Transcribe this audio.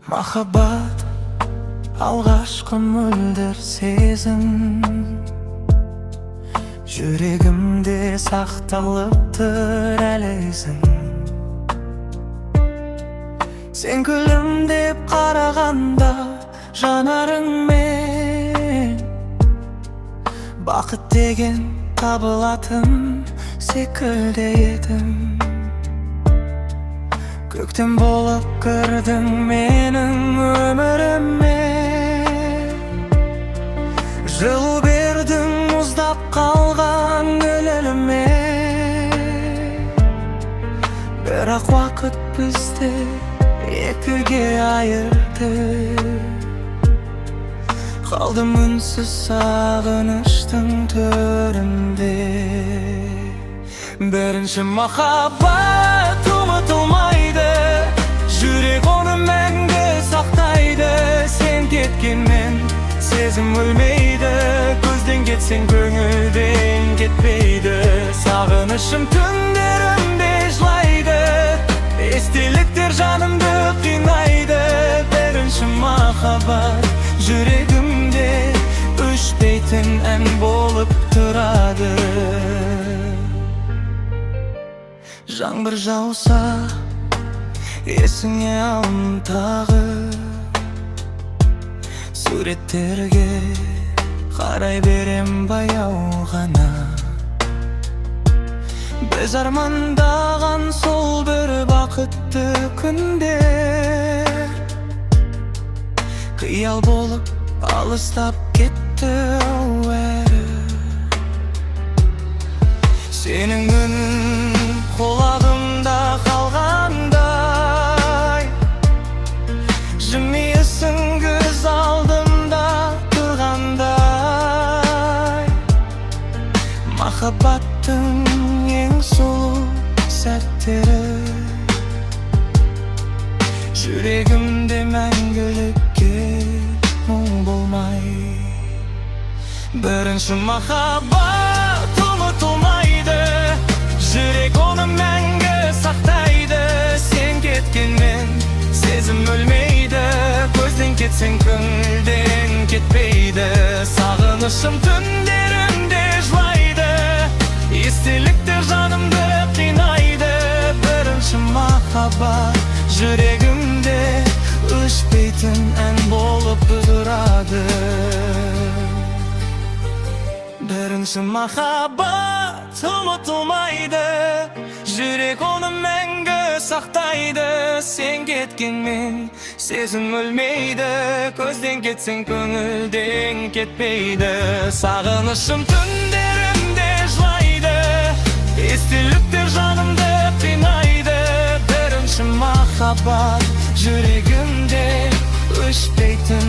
Махаббат алғашқы мөлдір сезім, жүрегімде сақталыптыр әлі ізің. Сен күлімдеп қарағанда жанарыңмен, бақыт деген табылатын секілді едім. Көктем болып кірдің менің өміріме, жылу бердің мұздап қалған гүліме. Бірақ уақыт бізді екіге айырды, қалдым үнсіз сағыныштың төрінде. Бірінші махаббат ұмытылмайды, жүрек оны мәңгі сақтайды. Сен кеткенмен сезім өлмейді, көзден кетсең көңілден кетпейді. Сағынышым түндерімде жылайды, естеліктер жанымды қинайды. Бірінші махаббат жүрегімде өшпейтін ән болып тұрады. Жаңбыр жауса есіңе алым тағы, суреттерге қарай берем баяу ғана. Біз армандаған сол бір бақытты күндер қиял болып алыстап кетті әрі. Сенің үнің құлағымда қалғандай, жымиысың көз алдымда тұрғандай. Махаббаттың ең сұлу сәттері жүрегімде мәңгілікке мұң болмай. Бірінші махаббат ұмытылмайды, жүрек оны мәңгі сақтайды. Сен кеткенмен сезім өлмейді, көзден кетсең көңілден кетпейді. Сағынышым түндерімде жылайды, естеліктер жанымды қинайды. Бірінші махаббат жүрегімде өшпейтін ән болып тұрады. Бірінші махаббат ұмытылмайды, жүрек оны мәңгі сақтайды. Сен кеткенмен сезім өлмейді, көзден кетсең көңілден кетпейді. Сағынышым түндерімде жылайды, естеліктер жанымды қинайды. Бірінші махаббат жүрегімде өшпейтін